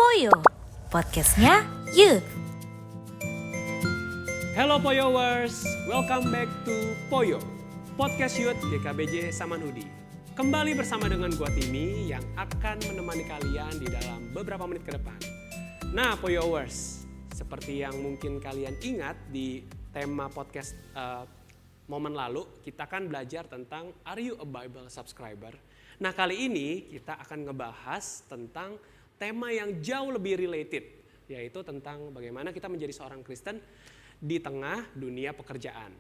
Poyo, podcastnya Youth. Hello Poyowers, welcome back to Poyo, podcast Youth GKBJ Samanhudi. Kembali bersama dengan gua Timi yang akan menemani kalian di dalam beberapa menit ke depan. Nah Poyowers, seperti yang mungkin kalian ingat di tema podcast momen lalu, kita akan belajar tentang Are You a Bible Subscriber? Nah kali ini kita akan ngebahas tentang tema yang jauh lebih related, yaitu tentang bagaimana kita menjadi seorang Kristen di tengah dunia pekerjaan.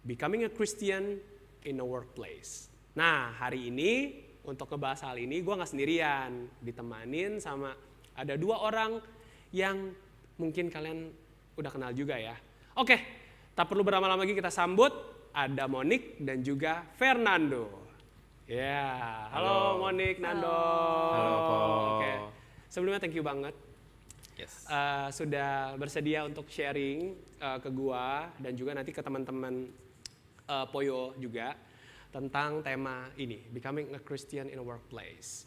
Becoming a Christian in a workplace. Nah hari ini untuk ngebahas hal ini gue gak sendirian, ditemanin sama ada dua orang yang mungkin kalian udah kenal juga ya. Oke, tak perlu berlama-lama lagi, kita sambut ada Monik dan juga Fernando. Ya, halo Monik, Nando. Halo Po. Oke, sebelumnya thank you banget. Yes. Sudah bersedia untuk sharing ke gua dan juga nanti ke teman-teman Poyo juga tentang tema ini, Becoming a Christian in a Workplace.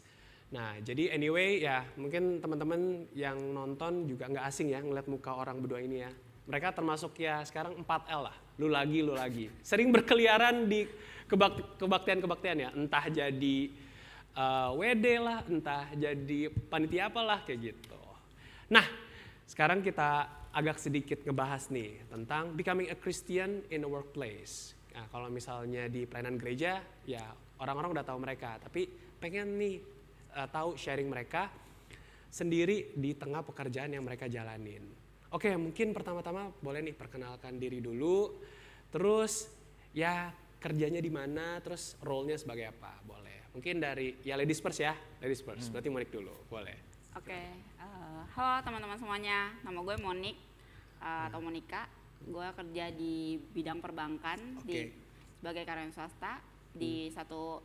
Nah, jadi anyway ya mungkin teman-teman yang nonton juga nggak asing ya ngeliat muka orang berdua ini ya. Mereka termasuk ya sekarang 4L lah, lu lagi. Sering berkeliaran di kebaktian-kebaktian ya, entah jadi WD lah, entah jadi panitia apalah kayak gitu. Nah, sekarang kita agak sedikit ngebahas nih tentang becoming a Christian in a workplace. Nah, kalau misalnya di pelayanan gereja, ya orang-orang udah tahu mereka, tapi pengen nih tahu sharing mereka sendiri di tengah pekerjaan yang mereka jalanin. Oke, mungkin pertama-tama boleh nih perkenalkan diri dulu, terus ya kerjanya di mana, terus role-nya sebagai apa, boleh. Mungkin dari ya ladies first ya, ladies first. Berarti Monik dulu, boleh. Oke, halo teman-teman semuanya, nama gue Monik atau Monika. Gue kerja di bidang perbankan sebagai karyawan swasta di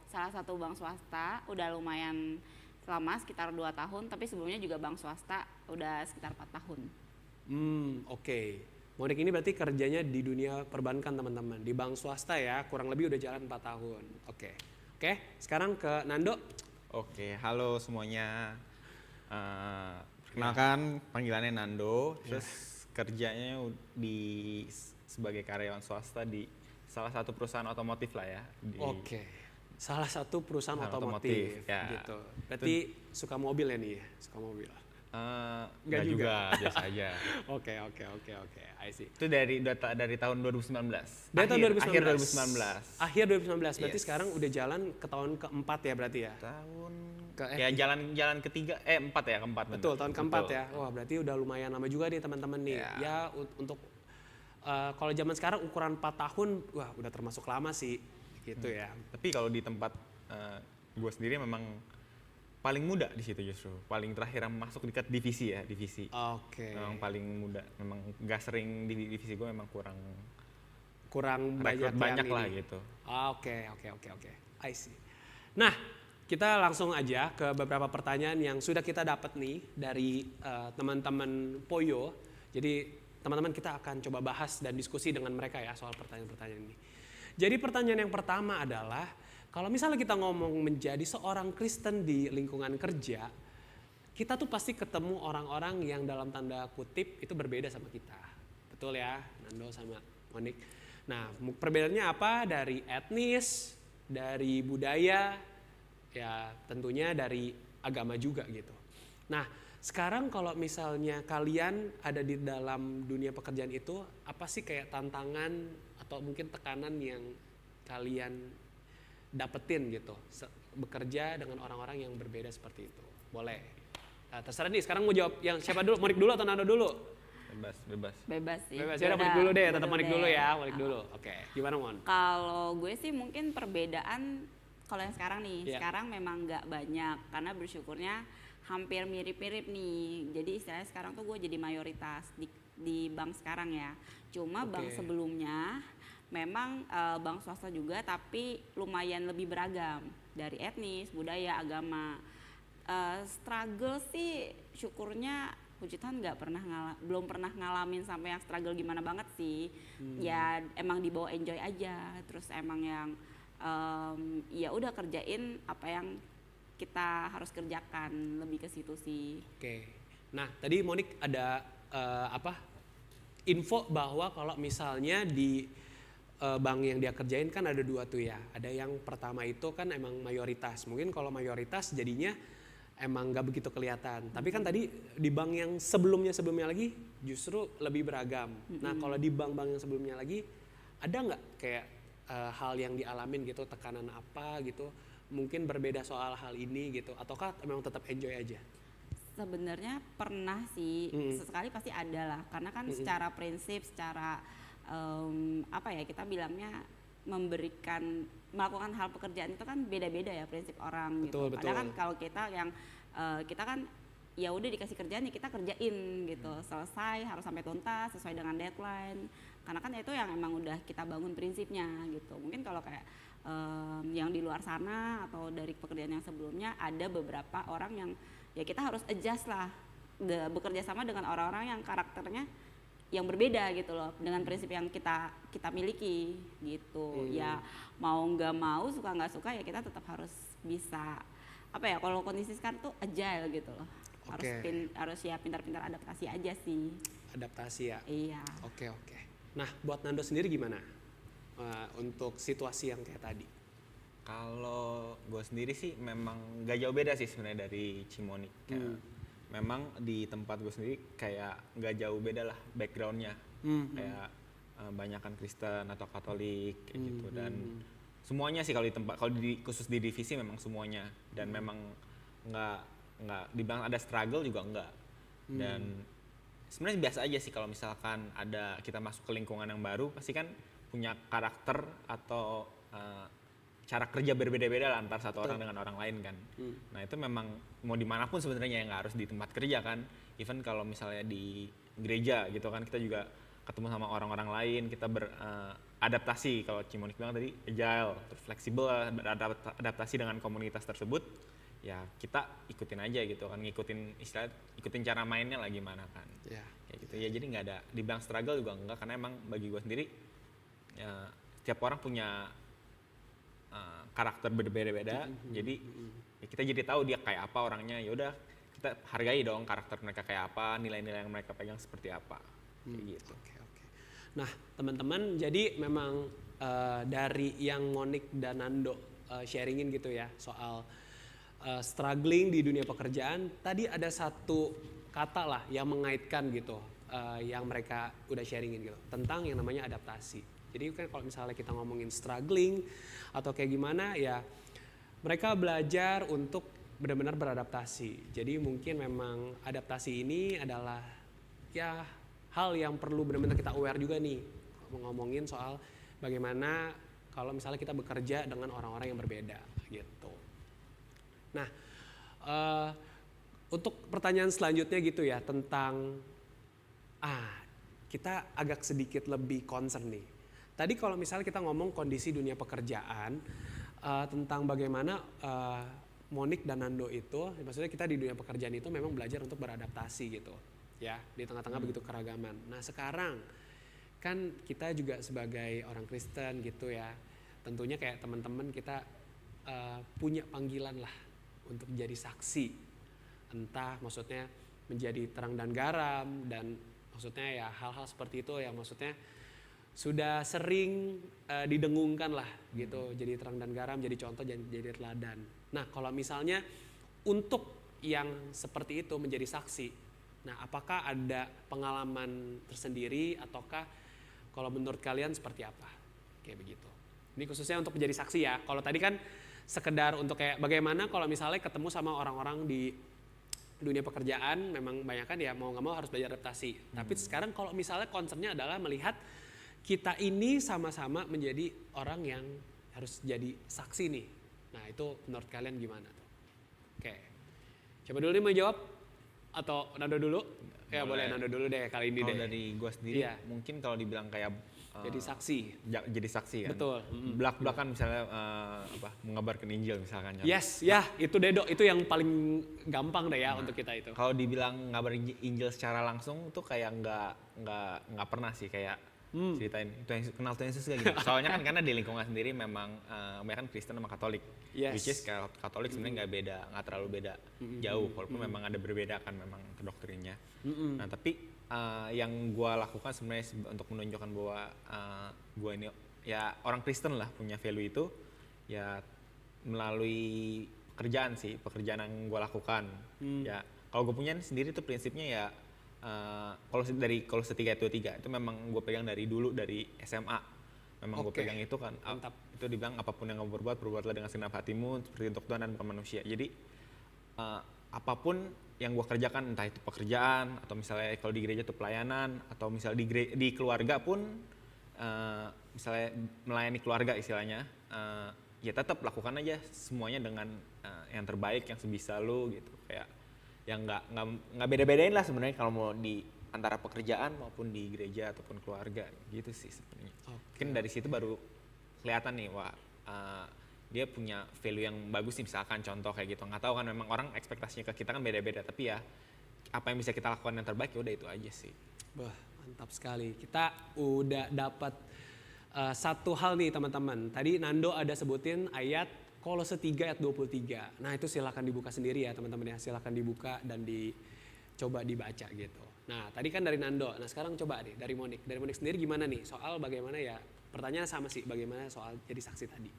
salah satu bank swasta. Udah lumayan lama, sekitar 2 tahun, tapi sebelumnya juga bank swasta udah sekitar 4 tahun. Oke. Monik ini berarti kerjanya di dunia perbankan teman-teman, di bank swasta ya, kurang lebih udah jalan 4 tahun. Oke, sekarang ke Nando. Oke, halo semuanya. Perkenalkan, panggilannya Nando. Terus kerjanya sebagai karyawan swasta di salah satu perusahaan otomotif lah ya. Oke. Salah satu perusahaan otomotif ya. gitu. Berarti suka mobil ya nih ya? Suka mobil. Enggak juga, biasa aja. Oke. I see. Itu dari tahun 2019. Dari tahun 2019. Akhir 2019. Akhir 2019. Berarti Yes. sekarang udah jalan ke tahun keempat ya berarti ya? Ya jalan ketiga, keempat ya, keempat. Betul, tahun keempat ya. Wah, berarti udah lumayan lama juga nih teman-teman nih. Ya untuk kalau zaman sekarang ukuran 4 tahun, wah udah termasuk lama sih gitu ya. Tapi kalau di tempat gue sendiri memang paling muda di situ justru. Paling terakhir yang masuk dekat divisi. Oke. Memang paling muda. Memang nggak sering di divisi gue, memang kurang banyak lah ini. gitu. Oke. I see. Nah, kita langsung aja ke beberapa pertanyaan yang sudah kita dapat nih dari teman-teman Poyo. Jadi teman-teman kita akan coba bahas dan diskusi dengan mereka ya soal pertanyaan-pertanyaan ini. Jadi pertanyaan yang pertama adalah, kalau misalnya kita ngomong menjadi seorang Kristen di lingkungan kerja, kita tuh pasti ketemu orang-orang yang dalam tanda kutip itu berbeda sama kita. Betul ya, Nando sama Monik. Nah, perbedaannya apa? Dari etnis, dari budaya, ya tentunya dari agama juga gitu. Nah, sekarang kalau misalnya kalian ada di dalam dunia pekerjaan itu, apa sih kayak tantangan atau mungkin tekanan yang kalian dapetin gitu, bekerja dengan orang-orang yang berbeda seperti itu? Boleh. Nah, terserah nih, sekarang mau jawab yang siapa dulu? Monik dulu atau Nando dulu? Bebas Sih. Bebas, ya udah Monik dulu deh, tetap Monik dulu ya, Monik dulu. Oke, gimana Mon? Kalau gue sih mungkin perbedaan kalau yang sekarang nih, Yeah. sekarang memang nggak banyak karena bersyukurnya hampir mirip-mirip nih. Jadi istilahnya sekarang tuh gue jadi mayoritas di bank sekarang ya. Cuma bank sebelumnya memang bank swasta juga, tapi lumayan lebih beragam dari etnis, budaya, agama. Struggle sih syukurnya puji Tuhan belum pernah ngalamin sampai yang struggle gimana banget sih. Ya emang dibawa enjoy aja, terus emang yang ya udah kerjain apa yang kita harus kerjakan, lebih ke situ sih. Oke. Nah, tadi Monik ada info bahwa kalau misalnya di bank yang dia kerjain kan ada 2 tuh ya. Ada yang pertama itu kan emang mayoritas. Mungkin kalau mayoritas jadinya emang nggak begitu kelihatan. Tapi kan tadi di bank yang sebelumnya lagi justru lebih beragam. Nah, kalau di bank-bank yang sebelumnya lagi ada nggak kayak hal yang dialamin gitu, tekanan apa gitu? Mungkin berbeda soal hal ini gitu, ataukah memang tetap enjoy aja? Sebenarnya pernah sih, sesekali pasti ada lah, karena kan secara prinsip, secara kita bilangnya melakukan hal pekerjaan itu kan beda-beda ya prinsip orang gitu. Padahal kan kalau kita yang kita kan ya udah dikasih kerjaan ya kita kerjain gitu, selesai harus sampai tuntas sesuai dengan deadline, karena kan itu yang emang udah kita bangun prinsipnya gitu. Mungkin kalau kayak yang di luar sana atau dari pekerjaan yang sebelumnya ada beberapa orang yang ya kita harus adjust lah, bekerja sama dengan orang-orang yang karakternya yang berbeda gitu loh, dengan prinsip yang kita miliki gitu. Ya mau nggak mau, suka nggak suka ya kita tetap harus bisa kalau kondisi sekarang tuh agile gitu loh. Harus ya pintar-pintar adaptasi aja sih. Adaptasi ya? Iya. Oke. Nah, buat Nando sendiri gimana untuk situasi yang kayak tadi? Kalau gue sendiri sih memang gak jauh beda sih sebenarnya dari Cimonik. Memang di tempat gue sendiri kayak gak jauh beda lah backgroundnya. Kayak banyakan Kristen atau Katolik kayak gitu, dan semuanya sih kalau di tempat, khusus di divisi memang semuanya, dan memang nggak dibilang ada struggle juga enggak. Dan sebenarnya biasa aja sih kalau misalkan kita masuk ke lingkungan yang baru, pasti kan punya karakter atau cara kerja berbeda-beda lah antar satu orang dengan orang lain kan. Nah itu memang mau dimanapun sebenarnya, yang nggak harus di tempat kerja kan. Even kalau misalnya di gereja gitu kan, kita juga ketemu sama orang-orang lain, kita beradaptasi. Kalau Cimonik bilang tadi agile, fleksibel, beradaptasi dengan komunitas tersebut. Ya kita ikutin aja gitu kan, ikutin cara mainnya lah gimana kan. Kayak gitu ya, jadi nggak ada dibilang struggle juga enggak, karena emang bagi gue sendiri ya, setiap orang punya karakter berbeda-beda, jadi ya kita jadi tahu dia kayak apa orangnya. Ya udah kita hargai dong karakter mereka kayak apa, nilai-nilai yang mereka pegang seperti apa, kayak gitu. Oke. Nah teman-teman, jadi memang dari yang Monik dan Nando sharingin gitu ya soal struggling di dunia pekerjaan, tadi ada satu kata lah yang mengaitkan gitu, yang mereka udah sharingin gitu tentang yang namanya adaptasi. Jadi kan kalau misalnya kita ngomongin struggling atau kayak gimana ya, mereka belajar untuk benar-benar beradaptasi. Jadi mungkin memang adaptasi ini adalah ya hal yang perlu benar-benar kita aware juga nih, ngomongin soal bagaimana kalau misalnya kita bekerja dengan orang-orang yang berbeda gitu. Nah, untuk pertanyaan selanjutnya gitu ya, tentang kita agak sedikit lebih concern nih. Tadi kalau misalnya kita ngomong kondisi dunia pekerjaan, tentang bagaimana Monik dan Nando itu, maksudnya kita di dunia pekerjaan itu memang belajar untuk beradaptasi gitu, ya di tengah-tengah begitu keragaman. Nah sekarang kan kita juga sebagai orang Kristen gitu ya, tentunya kayak teman-teman kita punya panggilan lah untuk menjadi saksi, entah maksudnya menjadi terang dan garam, dan maksudnya ya hal-hal seperti itu yang maksudnya sudah sering didengungkan lah gitu, jadi terang dan garam, jadi contoh, jadi teladan. Nah kalau misalnya untuk yang seperti itu menjadi saksi, nah apakah ada pengalaman tersendiri ataukah kalau menurut kalian seperti apa? Kayak begitu. Ini khususnya untuk menjadi saksi ya. Kalau tadi kan sekedar untuk kayak bagaimana kalau misalnya ketemu sama orang-orang di dunia pekerjaan, memang banyak kan ya mau nggak mau harus belajar adaptasi. Tapi sekarang kalau misalnya concernnya adalah melihat kita ini sama-sama menjadi orang yang harus jadi saksi nih. Nah itu menurut kalian gimana tuh? Oke, coba dulu nih mau jawab atau Nando dulu? Ya boleh Nando dulu deh kali ini. Kalau deh. dari gue sendiri, mungkin kalau dibilang kayak jadi saksi. Jadi saksi kan. Betul. Belak-belakan misalnya mengabarkan Injil misalkan. Yes, ya itu Dedo, itu yang paling gampang deh ya untuk kita itu. Kalau dibilang ngabarin Injil secara langsung tuh kayak nggak pernah sih, kayak ceritain kenal Tuhan Yesus gak gitu. Soalnya kan karena di lingkungan sendiri memang kan Kristen sama Katolik. Yes. Which is Katolik sebenarnya nggak terlalu beda jauh, walaupun memang ada berbeda kan memang doktrinnya. Nah tapi yang gue lakukan sebenarnya untuk menunjukkan bahwa gue ini ya orang Kristen lah, punya value itu ya melalui pekerjaan yang gue lakukan. Ya kalau gue punya sendiri tuh prinsipnya ya kalau dari Kolose 3:23 itu memang gue pegang dari dulu, dari SMA. Memang gue pegang itu kan. Mantap. Itu dibilang apapun yang kamu berbuatlah dengan segenap hatimu seperti untuk Tuhan dan bukan manusia. Jadi apapun yang gue kerjakan, entah itu pekerjaan atau misalnya kalau di gereja itu pelayanan, atau misalnya di keluarga pun misalnya melayani keluarga istilahnya, ya tetap lakukan aja semuanya dengan yang terbaik, yang sebisa lu gitu. Kayak yang nggak beda-bedain lah sebenarnya kalau mau di antara pekerjaan maupun di gereja ataupun keluarga gitu sih sebenarnya. Mungkin dari situ baru kelihatan nih, wah dia punya value yang bagus nih, misalkan contoh kayak gitu. Nggak tahu kan, memang orang ekspektasinya ke kita kan beda-beda, tapi ya apa yang bisa kita lakukan yang terbaik ya udah itu aja sih. Wah, mantap sekali. Kita udah dapat satu hal nih teman-teman. Tadi Nando ada sebutin ayat Kolose 3:23. Nah itu silakan dibuka sendiri ya teman-teman ya. Silakan dibuka dan coba dibaca gitu. Nah tadi kan dari Nando. Nah sekarang coba nih dari Monik. Dari Monik sendiri gimana nih soal bagaimana ya, pertanyaan sama sih, bagaimana soal jadi saksi tadi.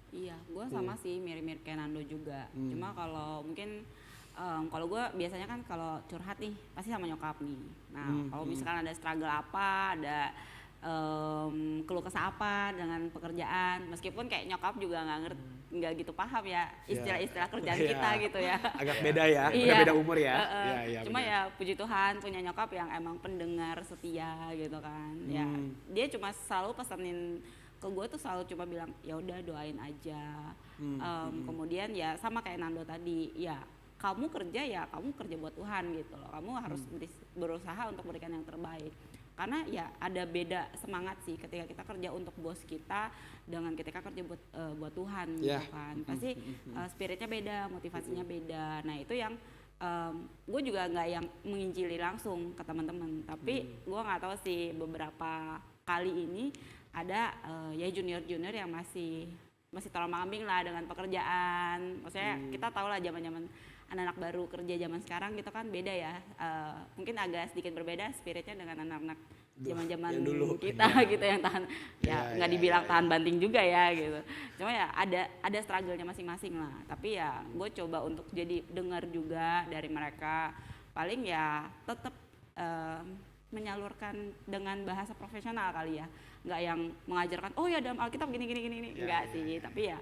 Iya, gue sama sih, mirip-mirip kayak Nando juga. Cuma kalau mungkin kalau gue biasanya kan kalau curhat nih pasti sama nyokap nih. Nah kalau misalkan ada struggle apa, ada keluh kesah apa dengan pekerjaan, meskipun kayak nyokap juga nggak gitu paham ya istilah-istilah kerjaan kita gitu ya. Agak beda ya, Iya. beda umur ya. Cuma benar. ya puji Tuhan punya nyokap yang emang pendengar setia gitu kan. Ya dia cuma selalu pesenin ke gue tuh, selalu cuma bilang ya udah doain aja. Kemudian ya sama kayak Nando tadi, ya kamu kerja buat Tuhan gitu loh. Kamu harus berusaha untuk memberikan yang terbaik. Karena ya ada beda semangat sih ketika kita kerja untuk bos kita dengan ketika kerja buat Tuhan gitu kan. Pasti spiritnya beda, motivasinya beda. Nah itu yang gue juga nggak yang menginjili langsung ke teman-teman, tapi gue nggak tahu sih beberapa kali ini ada ya junior-junior yang masih terombang-ambing lah dengan pekerjaan. Maksudnya kita tahu lah zaman-zaman anak-anak baru kerja zaman sekarang gitu kan beda ya. Mungkin agak sedikit berbeda spiritnya dengan anak-anak zaman-zaman kita gitu yang tahan nggak dibilang tahan banting juga ya gitu. Cuma ya ada struggle-nya masing-masing lah. Tapi ya gue coba untuk jadi dengar juga dari mereka. Paling ya tetap menyalurkan dengan bahasa profesional kali ya. Nggak yang mengajarkan oh ya dalam Alkitab gini enggak sih. Tapi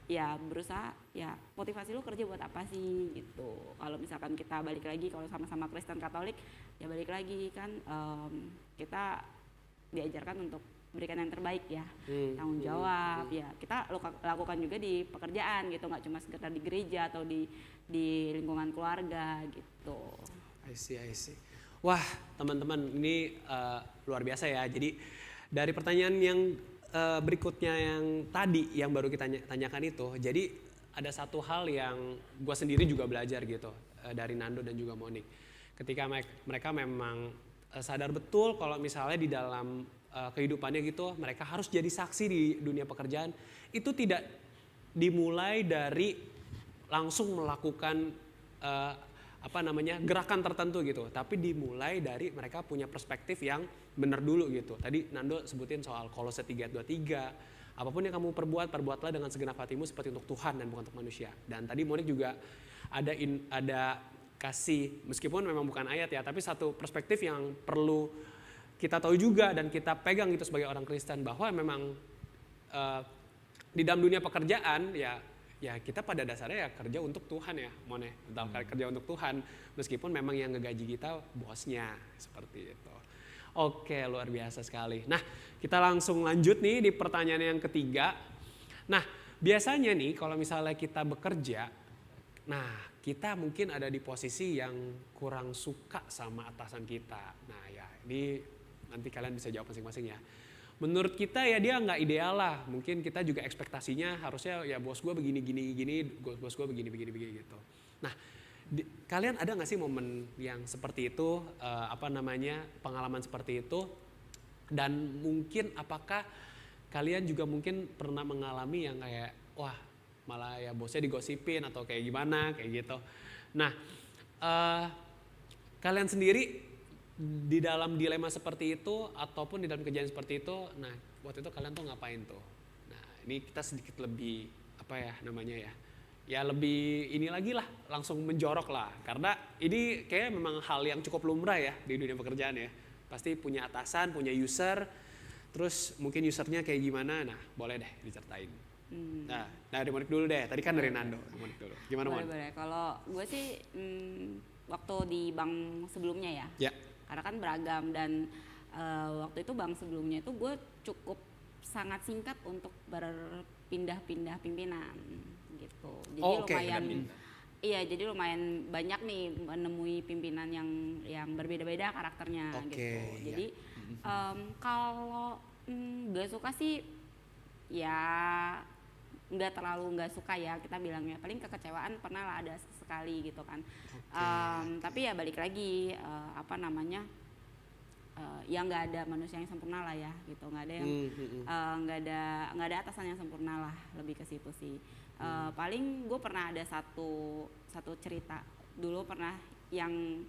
ya berusaha ya motivasi lu kerja buat apa sih gitu. Kalau misalkan kita balik lagi, kalau sama-sama Kristen Katolik ya balik lagi kan kita diajarkan untuk berikan yang terbaik ya, tanggung jawab ya kita lakukan juga di pekerjaan gitu, nggak cuma sekedar di gereja atau di lingkungan keluarga gitu. I see. Wah teman-teman ini luar biasa ya. Jadi dari pertanyaan yang berikutnya yang tadi yang baru kita tanyakan itu, jadi ada satu hal yang gue sendiri juga belajar gitu dari Nando dan juga Monik. Ketika mereka memang sadar betul kalau misalnya di dalam kehidupannya gitu mereka harus jadi saksi di dunia pekerjaan, itu tidak dimulai dari langsung melakukan gerakan tertentu gitu, tapi dimulai dari mereka punya perspektif yang benar dulu gitu. Tadi Nando sebutin soal Kolose 3:23, apapun yang kamu perbuatlah dengan segenap hatimu seperti untuk Tuhan dan bukan untuk manusia. Dan tadi Monik juga ada kasih, meskipun memang bukan ayat ya, tapi satu perspektif yang perlu kita tahu juga dan kita pegang gitu sebagai orang Kristen, bahwa memang di dalam dunia pekerjaan ya kita pada dasarnya ya kerja untuk Tuhan ya, kerja untuk Tuhan, meskipun memang yang ngegaji kita bosnya, seperti itu. Oke, luar biasa sekali. Nah, kita langsung lanjut nih di pertanyaan yang ketiga. Nah, biasanya nih kalau misalnya kita bekerja, nah kita mungkin ada di posisi yang kurang suka sama atasan kita. Nah ya, ini nanti kalian bisa jawab masing-masing ya. Menurut kita ya dia nggak ideal lah. Mungkin kita juga ekspektasinya harusnya ya bos gue begini, bos gue begini gitu. Nah, kalian ada nggak sih momen yang seperti itu, pengalaman seperti itu? Dan mungkin apakah kalian juga mungkin pernah mengalami yang kayak wah malah ya bosnya digosipin atau kayak gimana kayak gitu. Nah, kalian sendiri di dalam dilema seperti itu ataupun di dalam kejadian seperti itu, nah waktu itu kalian tuh ngapain tuh? Nah ini kita sedikit lebih apa ya namanya ya lebih ini lagi lah, langsung menjorok lah, karena ini kayak memang hal yang cukup lumrah ya di dunia pekerjaan ya. Pasti punya atasan, punya user, terus mungkin usernya kayak gimana, nah boleh deh diceritain. Nah dari Monik dulu deh, tadi kan dari Nando, Monik dulu. Gimana Mon? Boleh. Kalau gue sih waktu di bank sebelumnya ya, karena kan beragam dan waktu itu bank sebelumnya itu gue cukup sangat singkat untuk berpindah-pindah pimpinan gitu. Jadi jadi lumayan banyak nih menemui pimpinan yang berbeda-beda karakternya gitu. Jadi kalau nggak suka sih ya nggak terlalu nggak suka ya kita bilangnya, paling kekecewaan pernah lah ada sekali gitu kan. Tapi ya balik lagi ya nggak ada manusia yang sempurna lah ya gitu, nggak ada yang nggak ada atasan yang sempurna lah, lebih ke situ sih. Paling gue pernah ada satu cerita dulu, pernah yang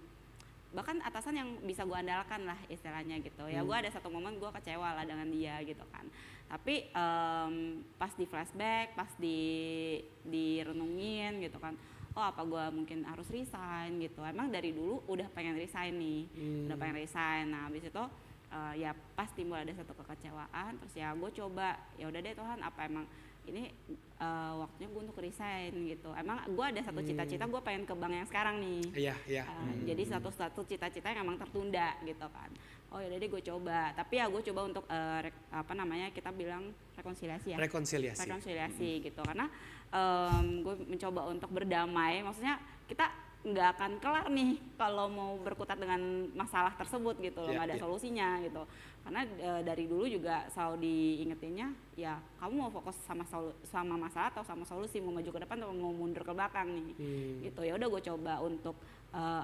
bahkan atasan yang bisa gue andalkan lah istilahnya gitu ya. Gue ada satu momen gue kecewa lah dengan dia gitu kan, tapi pas di flashback, pas direnungin gitu kan, oh apa gue mungkin harus resign gitu. Emang dari dulu udah pengen resign nih, udah pengen resign. Nah habis itu ya pas timbul ada satu kekecewaan, terus ya gue coba ya udah deh Tuhan, apa emang ini waktunya gue untuk resign gitu. Emang gue ada satu cita-cita, gue pengen ke bank yang sekarang nih. Jadi satu cita-cita yang emang tertunda gitu kan. Oh yaudah deh gue coba. Tapi ya gue coba untuk kita bilang rekonsiliasi ya. Rekonsiliasi gitu. Karena gue mencoba untuk berdamai. Maksudnya kita nggak akan kelar nih kalau mau berkutat dengan masalah tersebut gitu loh, nggak ada solusinya gitu. Karena dari dulu juga selalu diingetinnya ya kamu mau fokus sama masalah atau sama solusi, mau maju ke depan atau mau mundur ke belakang nih gitu. Ya udah gue coba untuk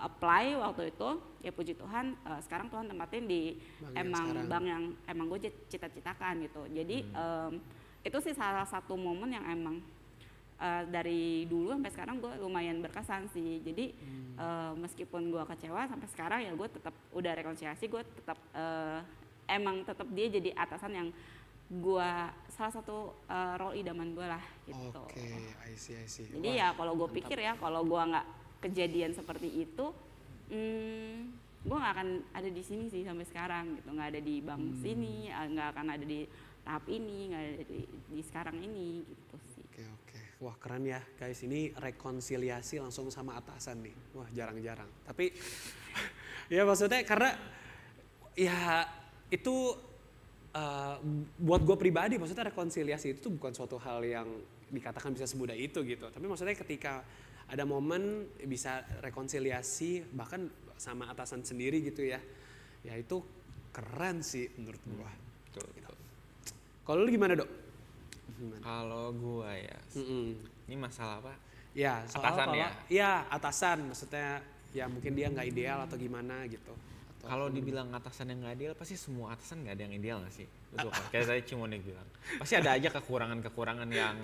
apply waktu itu, ya puji Tuhan sekarang Tuhan tempatin di bank yang emang gue cita-citakan gitu. Jadi itu sih salah satu momen yang emang dari dulu sampai sekarang gue lumayan berkesan sih. Jadi meskipun gue kecewa sampai sekarang ya gue tetap udah rekonsiliasi, gue tetap emang tetap dia jadi atasan yang gue salah satu role idaman gue lah gitu. I see. Jadi ya kalau gue pikir ya kalau gue nggak kejadian seperti itu, gue nggak akan ada di sini sih sampai sekarang gitu, nggak ada di bank sini, nggak akan ada di tahap ini, nggak ada di sekarang ini gitu sih. Oke. Wah keren ya guys, ini rekonsiliasi langsung sama atasan nih. Wah jarang-jarang. Tapi ya maksudnya karena ya itu buat gue pribadi, maksudnya rekonsiliasi itu bukan suatu hal yang dikatakan bisa semudah itu gitu. Tapi maksudnya ketika ada momen bisa rekonsiliasi bahkan sama atasan sendiri gitu ya itu keren sih menurut gue. Betul. Kalau lu gimana Dok? Kalau gue ya, ini masalah apa? Ya soal atasan ya? Iya atasan, maksudnya ya mungkin dia nggak ideal atau gimana gitu. Kalau dibilang atasan yang nggak ideal, pasti semua atasan nggak ada yang ideal nggak sih? Betul kan? Kayak tadi Cimonik bilang, pasti ada aja kekurangan-kekurangan yang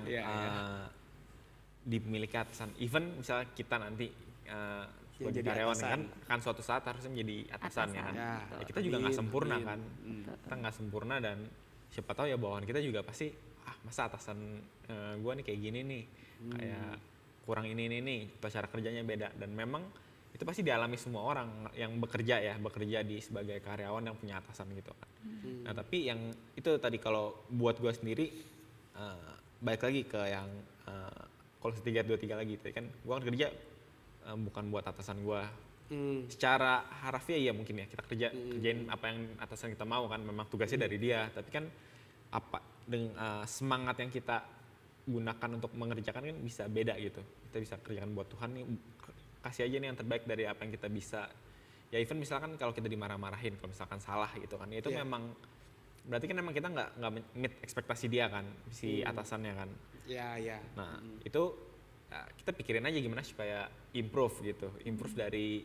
dimiliki atasan. Even misalnya kita nanti sebagai karyawan kan suatu saat harusnya menjadi atasan ya kan. Ya, kita juga nggak sempurna kan. Kita nggak sempurna dan siapa tahu ya bawahan kita juga pasti masa atasan gue nih kayak gini nih, kayak kurang ini nih, atau cara kerjanya beda. Dan memang itu pasti dialami semua orang yang bekerja di sebagai karyawan yang punya atasan gitu kan. Nah tapi yang itu tadi kalau buat gue sendiri balik lagi ke yang kalau 323 lagi tadi kan gue kan kerja bukan buat atasan gue. Secara harafiah ya mungkin ya kita kerjain apa yang atasan kita mau kan, memang tugasnya dari dia. Tapi kan apa dengan semangat yang kita gunakan untuk mengerjakan kan bisa beda gitu. Kita bisa kerjakan buat Tuhan nih, kasih aja nih yang terbaik dari apa yang kita bisa. Ya even misalkan kalau kita dimarah-marahin kalau misalkan salah gitu kan, ya itu memang berarti kan memang kita nggak meet ekspektasi dia kan, si atasannya kan. Nah itu kita pikirin aja gimana supaya improve dari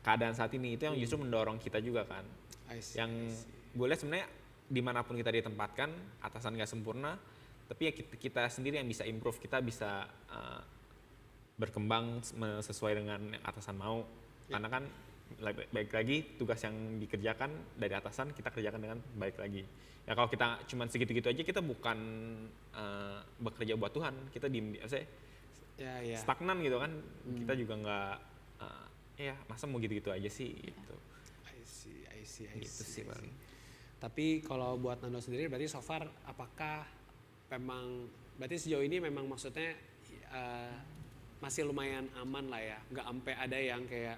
keadaan saat ini. Itu yang justru mendorong kita juga kan. Yang gue lihat sebenarnya dimanapun kita ditempatkan, atasan nggak sempurna, tapi ya kita sendiri yang bisa improve, kita bisa berkembang sesuai dengan yang atasan mau. Karena kan baik lagi tugas yang dikerjakan dari atasan kita kerjakan dengan baik lagi. Ya kalau kita cuman segitu-gitu aja, kita bukan bekerja buat Tuhan, kita stagnan gitu kan. Kita juga nggak masa mau gitu-gitu aja sih gitu. I see. Gitu sih paling. Tapi kalau buat Nando sendiri berarti so far apakah memang berarti sejauh ini memang maksudnya masih lumayan aman lah ya, nggak sampai ada yang kayak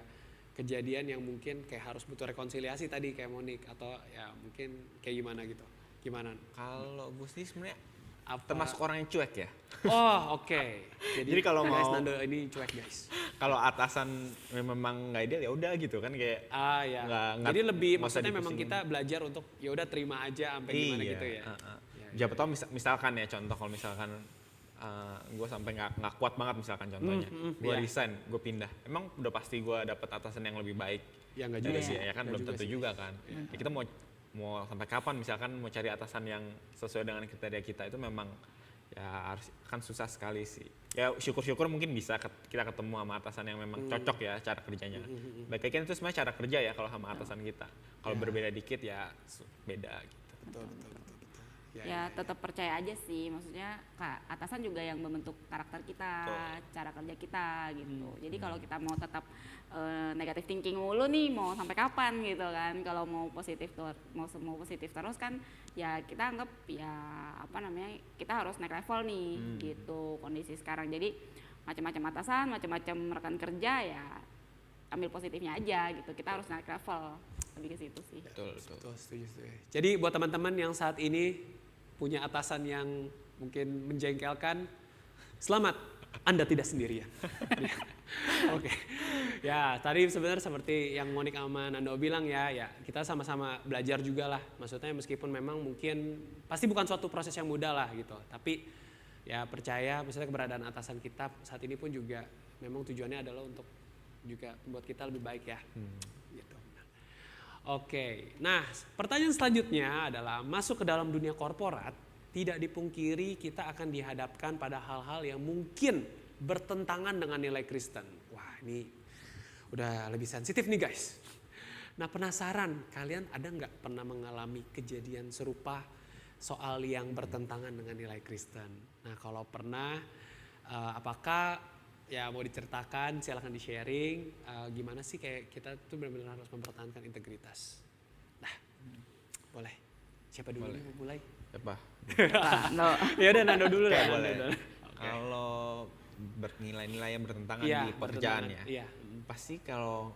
kejadian yang mungkin kayak harus butuh rekonsiliasi tadi kayak Monik, atau ya mungkin kayak gimana gitu? Gimana? Kalau gue sih sebenarnya Apa? termasuk orang yang cuek ya. Oh oke. Jadi kalau guys, mau Nando ini cuek guys. kalau atasan memang nggak ideal ya udah gitu kan, kayak Ya. nggak Jadi lebih nggak usah maksudnya memang dipusingin. kita belajar untuk ya udah terima aja sampai gimana gitu ya. Siapa tahu misalkan ya contoh, kalau misalkan gue sampai nggak kuat banget misalkan contohnya, gue iya. resign, gue pindah, emang udah pasti gue dapet atasan yang lebih baik. Ya nggak juga Iya sih. ya kan, Nggak belum tentu sih. juga kan. Ya, kita mau sampai kapan misalkan mau cari atasan yang sesuai dengan kriteria kita, itu memang ya harus, kan susah sekali sih. Ya syukur-syukur mungkin bisa kita ketemu sama atasan yang memang cocok ya cara kerjanya. Baik kan itu sebenarnya cara kerja ya kalau sama atasan kita. Kalau berbeda dikit ya beda gitu. Betul. Ya tetap percaya aja sih, maksudnya atasan juga yang membentuk karakter kita, cara kerja kita gitu. Jadi kalau kita mau tetap negative thinking mulu nih, mau sampai kapan gitu kan? Kalau mau positif terus kan, ya kita anggap ya kita harus naik level nih gitu kondisi sekarang. Jadi macam-macam atasan, macam-macam rekan kerja ya ambil positifnya aja gitu. Kita harus naik level, lebih ke situ sih. Betul. Setuju. Jadi buat teman-teman yang saat ini punya atasan yang mungkin menjengkelkan, selamat, Anda tidak sendirian. Oke. Ya, tadi sebenarnya seperti yang Monik sama Nando bilang ya kita sama-sama belajar juga lah. Maksudnya meskipun memang mungkin pasti bukan suatu proses yang mudah lah gitu. Tapi ya percaya misalnya keberadaan atasan kita saat ini pun juga memang tujuannya adalah untuk juga membuat kita lebih baik ya. Gitu. Oke, nah pertanyaan selanjutnya adalah masuk ke dalam dunia korporat, tidak dipungkiri kita akan dihadapkan pada hal-hal yang mungkin bertentangan dengan nilai Kristen. Wah ini udah lebih sensitif nih guys. Nah penasaran, kalian ada nggak pernah mengalami kejadian serupa soal yang bertentangan dengan nilai Kristen? Nah kalau pernah, apakah ya mau diceritakan, silahkan di-sharing gimana sih kayak kita tuh benar-benar harus mempertahankan integritas. Nah, boleh. Siapa dulu yang mau mulai? Apa? Ya udah Nando dulu lah. Boleh. Nando. Kalau nilai-nilai yang bertentangan Iya, di pekerjaan ya, Iya. pasti kalau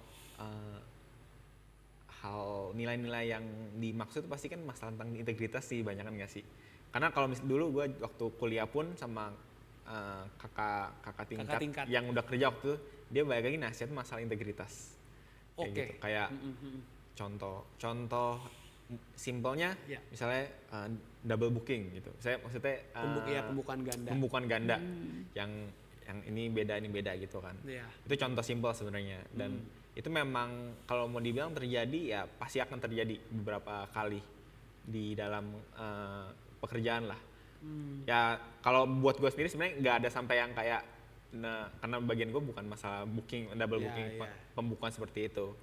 hal nilai-nilai yang dimaksud pasti kan masalah tentang integritas sih, banyak kan nggak sih? Karena kalau dulu gue waktu kuliah pun sama kakak tingkat yang udah kerja waktu itu, dia banyak lagi nasihat masalah integritas. Kayak gitu. Kayak contoh simpelnya misalnya double booking gitu. Saya maksudnya pembukaan ganda yang ini beda gitu kan. Itu contoh simpel sebenarnya, dan itu memang kalau mau dibilang terjadi ya pasti akan terjadi beberapa kali di dalam pekerjaan lah. Ya kalau buat gue sendiri sebenarnya nggak ada sampai yang kayak karena bagian gue bukan masalah double booking pembukaan seperti itu.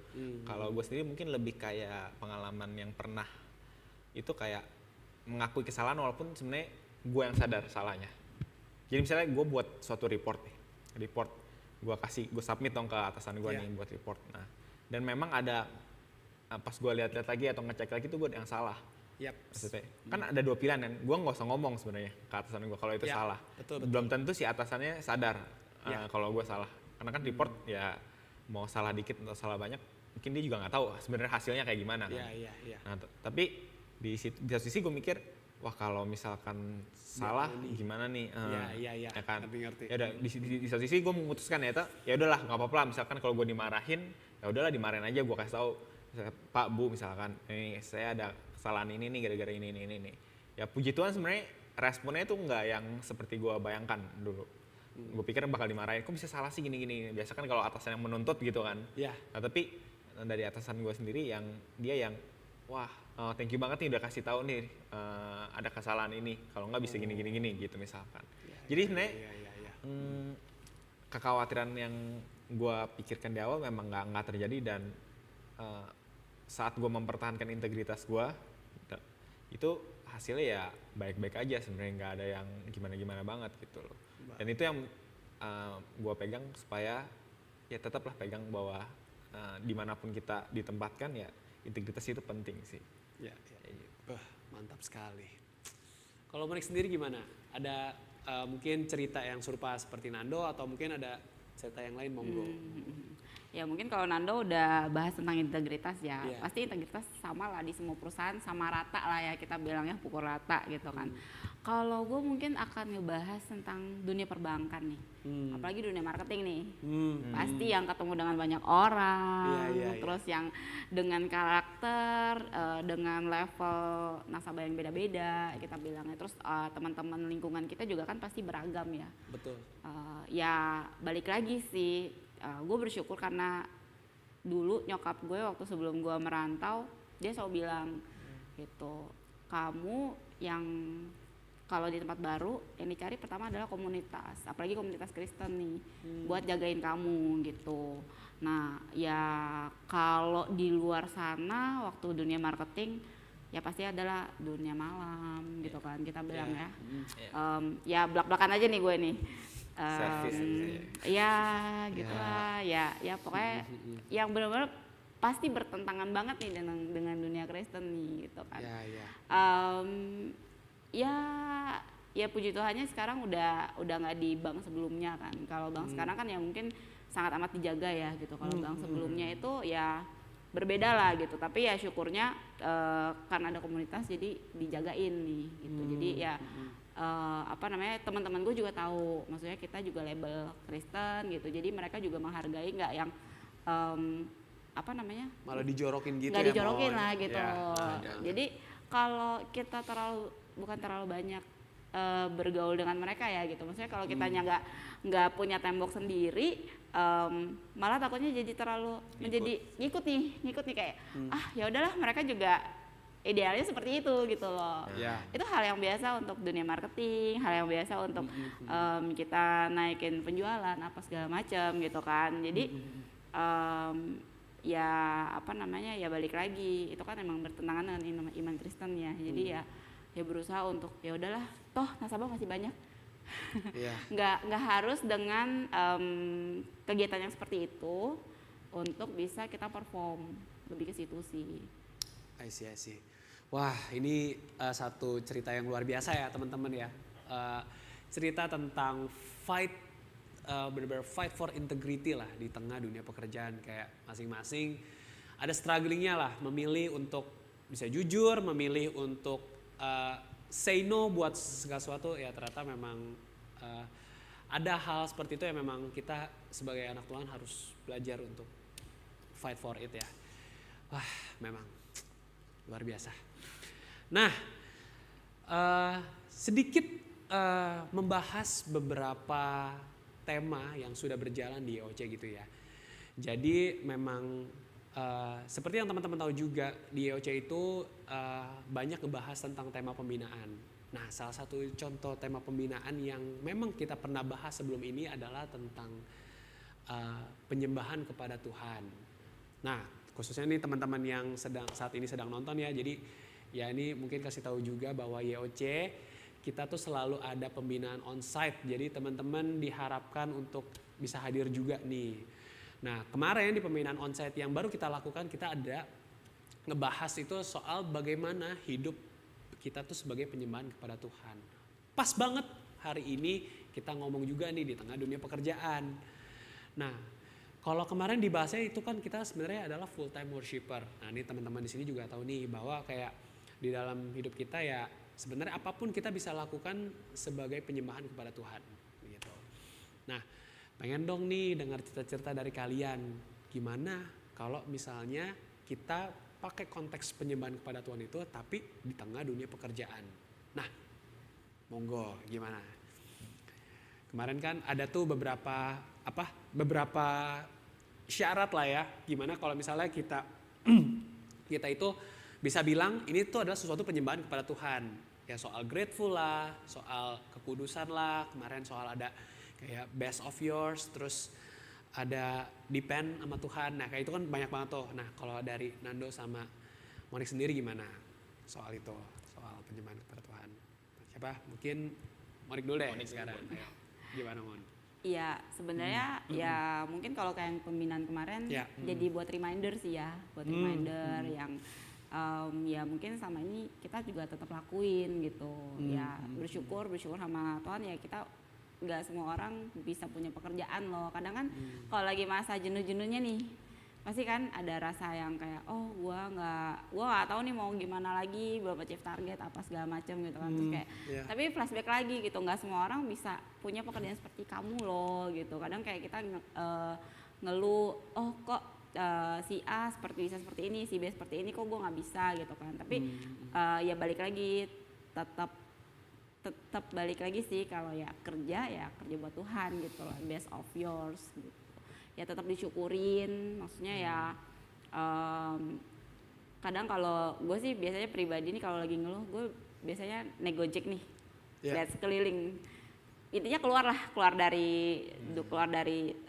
Kalau gue sendiri mungkin lebih kayak pengalaman yang pernah itu kayak mengakui kesalahan walaupun sebenarnya gue yang sadar salahnya. Jadi misalnya gue buat suatu report gue submit dong ke atasan gue nih buat report. Nah dan memang ada pas gue lihat-lihat lagi atau ngecek lagi itu gue yang salah. Maksudnya kan ada dua pilihan kan, gue nggak usah ngomong sebenarnya ke atasan gue kalau itu salah. Betul. Belum tentu si atasannya sadar kalau gue salah, karena kan report ya mau salah dikit atau salah banyak mungkin dia juga nggak tahu sebenarnya hasilnya kayak gimana kan. Nah tapi di satu sisi gue mikir, wah kalau misalkan salah gimana nih? Ya kan. Ya udah di satu sisi gue memutuskan ya udahlah nggak apa-apa, misalkan kalau gue dimarahin ya udahlah dimarahin aja, gue kasih tahu Pak Bu misalkan ini saya ada kesalahan ini nih gara-gara ini. Ya puji Tuhan sebenarnya responnya itu nggak yang seperti gue bayangkan dulu. Gue pikir bakal dimarahin, kok bisa salah sih gini. Biasa kan kalau atasan yang menuntut gitu kan. Nah tapi dari atasan gue sendiri yang dia yang wah thank you banget nih udah kasih tahu nih ada kesalahan ini, kalau nggak bisa gini gitu misalkan. Jadi sebenarnya kekhawatiran yang gue pikirkan di awal memang nggak terjadi, dan saat gue mempertahankan integritas gue itu hasilnya ya baik-baik aja sebenarnya, nggak ada yang gimana-gimana banget gitu loh. Dan itu yang gue pegang, supaya ya tetaplah pegang bahwa dimanapun kita ditempatkan ya integritas itu penting sih. Ya. Mantap sekali. Kalau Manik sendiri gimana? Ada mungkin cerita yang serupa seperti Nando, atau mungkin ada cerita yang lain, monggo. Ya mungkin kalau Nando udah bahas tentang integritas ya, Iya. pasti integritas sama lah di semua perusahaan, sama rata lah ya, kita bilangnya pukul rata gitu kan. Kalau gue mungkin akan ngebahas tentang dunia perbankan nih, apalagi dunia marketing nih. Pasti yang ketemu dengan banyak orang, Iya. terus yang dengan karakter, dengan level nasabah yang beda-beda kita bilangnya. Terus teman-teman lingkungan kita juga kan pasti beragam ya. Betul. Ya balik lagi sih, gue bersyukur karena dulu nyokap gue waktu sebelum gue merantau, dia selalu bilang gitu, kamu yang kalau di tempat baru yang dicari pertama adalah komunitas, apalagi komunitas Kristen nih, buat jagain kamu gitu. Nah ya kalau di luar sana waktu dunia marketing ya pasti adalah dunia malam gitu kan kita bilang ya. Ya belak-belakan aja nih gue nih. Service Ya gitulah ya pokoknya yang benar-benar pasti bertentangan banget nih dengan dunia Kristen nih gitu kan. Ya puji Tuhannya sekarang udah nggak di bank sebelumnya kan. Kalau bank sekarang kan ya mungkin sangat amat dijaga ya gitu. Kalau bank sebelumnya itu ya berbeda lah gitu. Tapi ya syukurnya karena ada komunitas jadi dijagain nih gitu. Jadi ya teman-teman gue juga tahu, maksudnya kita juga label Kristen gitu. Jadi mereka juga menghargai, nggak yang malah dijorokin gitu, nggak ya, dijorokin Mon. lah gitu. Ya. Jadi kalau kita bukan terlalu banyak bergaul dengan mereka ya gitu, maksudnya kalau kitanya nggak punya tembok sendiri, malah takutnya jadi terlalu menjadi ngikut nih kayak ya udahlah, mereka juga idealnya seperti itu gitu loh. Itu hal yang biasa untuk dunia marketing, hal yang biasa untuk kita naikin penjualan apa segala macam gitu kan. Jadi ya balik lagi, itu kan emang bertentangan dengan iman Kristen ya. Jadi ya berusaha untuk ya udahlah, toh nasabah masih banyak. nggak harus dengan kegiatan yang seperti itu untuk bisa kita perform, lebih ke situ sih. I see. Wah, ini satu cerita yang luar biasa ya teman-teman ya. Cerita tentang benar-benar fight for integrity lah di tengah dunia pekerjaan, kayak masing-masing ada strugglingnya lah, memilih untuk bisa jujur, memilih untuk say no buat segala sesuatu. Ya ternyata memang ada hal seperti itu yang memang kita sebagai anak Tuhan harus belajar untuk fight for it ya. Wah, memang luar biasa. Nah, sedikit membahas beberapa tema yang sudah berjalan di IOC gitu ya. Jadi memang seperti yang teman-teman tahu juga, di IOC itu banyak ngebahas tentang tema pembinaan. Nah, salah satu contoh tema pembinaan yang memang kita pernah bahas sebelum ini adalah tentang penyembahan kepada Tuhan. Nah, khususnya nih teman-teman yang saat ini sedang nonton ya, jadi ya ini mungkin kasih tahu juga bahwa YOC kita tuh selalu ada pembinaan on-site, jadi teman-teman diharapkan untuk bisa hadir juga nih. Nah kemarin di pembinaan on-site yang baru kita lakukan, kita ada ngebahas itu soal bagaimana hidup kita tuh sebagai penyembahan kepada Tuhan. Pas banget hari ini kita ngomong juga nih di tengah dunia pekerjaan. Nah kalau kemarin dibahasnya itu kan kita sebenarnya adalah full time worshiper. Nah ini teman-teman di sini juga tahu nih bahwa kayak di dalam hidup kita ya sebenarnya apapun kita bisa lakukan sebagai penyembahan kepada Tuhan. Gitu. Nah pengen dong nih dengar cerita-cerita dari kalian. Gimana kalau misalnya kita pakai konteks penyembahan kepada Tuhan itu tapi di tengah dunia pekerjaan. Nah monggo gimana? Kemarin kan ada tuh beberapa syarat lah ya, gimana kalau misalnya kita itu bisa bilang ini tuh adalah sesuatu penyembahan kepada Tuhan. Ya soal grateful lah, soal kekudusan lah, kemarin soal ada kayak best of yours, terus ada depend sama Tuhan. Nah kayak itu kan banyak banget tuh. Nah kalau dari Nando sama Monik sendiri gimana soal itu, soal penyembahan kepada Tuhan? Siapa? Mungkin Monik dulu deh sekarang. Ayo. Gimana Mon? Iya, sebenarnya ya mungkin kalau kayak yang pembinaan kemarin jadi buat reminder sih ya, buat reminder yang ya mungkin sama ini kita juga tetap lakuin gitu. Ya bersyukur sama Tuhan ya, kita nggak semua orang bisa punya pekerjaan loh. Kadang kan kalau lagi masa jenuh-jenuhnya nih, pasti kan ada rasa yang kayak gua nggak tahu nih mau gimana lagi, belum achieve target apa segala macam gitu kan. Terus kayak tapi flashback lagi gitu, nggak semua orang bisa punya pekerjaan seperti kamu loh gitu. Kadang kayak kita ngeluh, kok si A seperti ini, si B seperti ini, kok gue nggak bisa gitu kan. Tapi ya balik lagi, tetap balik lagi sih, kalau ya kerja buat Tuhan gitu loh, best of yours gitu. Ya tetap disyukurin, maksudnya ya kadang kalau gue sih biasanya pribadi nih kalau lagi ngeluh, gue biasanya naik Gojek nih, lihat sekeliling, intinya keluar dari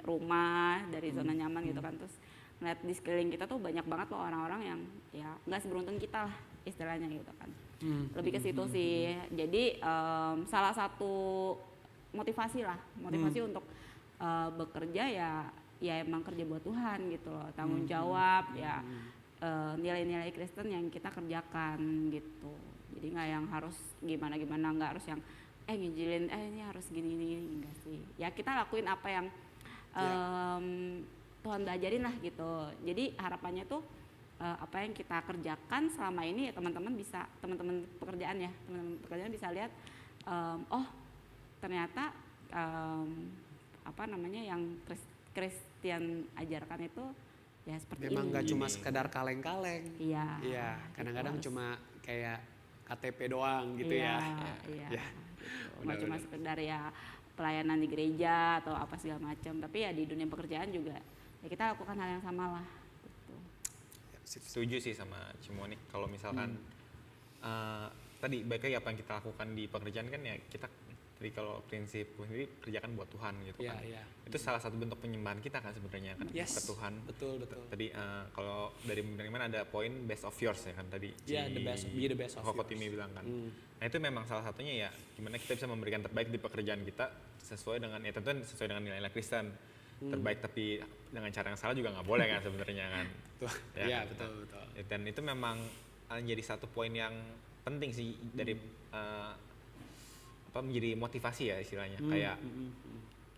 rumah, dari zona nyaman gitu kan. Terus ngeliat di sekeliling kita tuh banyak banget loh orang-orang yang ya nggak seberuntung kita lah istilahnya gitu kan. Lebih ke situ sih. Jadi salah satu motivasi untuk bekerja ya emang kerja buat Tuhan gitu loh, tanggung jawab ya, nilai-nilai Kristen yang kita kerjakan gitu. Jadi nggak yang harus gimana, nggak harus yang ngijilin ini harus gini enggak sih. Ya kita lakuin apa yang Tuhan udah ajarin lah gitu. Jadi harapannya tuh apa yang kita kerjakan selama ini ya teman-teman pekerjaan bisa lihat, ternyata yang Kristen ajarkan itu ya seperti memang ini. Memang gak cuma sekedar kaleng-kaleng. Iya. Kadang-kadang cuma kayak KTP doang gitu Iya. Ya. Gitu. Nggak cuma sekedar ya pelayanan di gereja atau apa segala macam, tapi ya di dunia pekerjaan juga ya kita lakukan hal yang sama lah. Gitu. Setuju sih sama Cimonik. Kalau misalkan tadi baik lagi apa yang kita lakukan di pekerjaan kan ya kita tadi kalau prinsip sendiri kerjakan buat Tuhan gitu kan. Itu salah satu bentuk penyembahan kita kan sebenarnya kan ke Tuhan. Betul. Tadi kalau dari mana ada poin best of yours ya kan tadi. The best of Koko yours. Timi bilang kan. Nah itu memang salah satunya ya gimana kita bisa memberikan terbaik di pekerjaan kita sesuai dengan ya tentu sesuai dengan nilai-nilai Kristen. Terbaik tapi dengan cara yang salah juga nggak boleh kan sebenarnya kan. Iya betul. Dan itu memang menjadi satu poin yang penting sih dari menjadi motivasi ya istilahnya. Kayak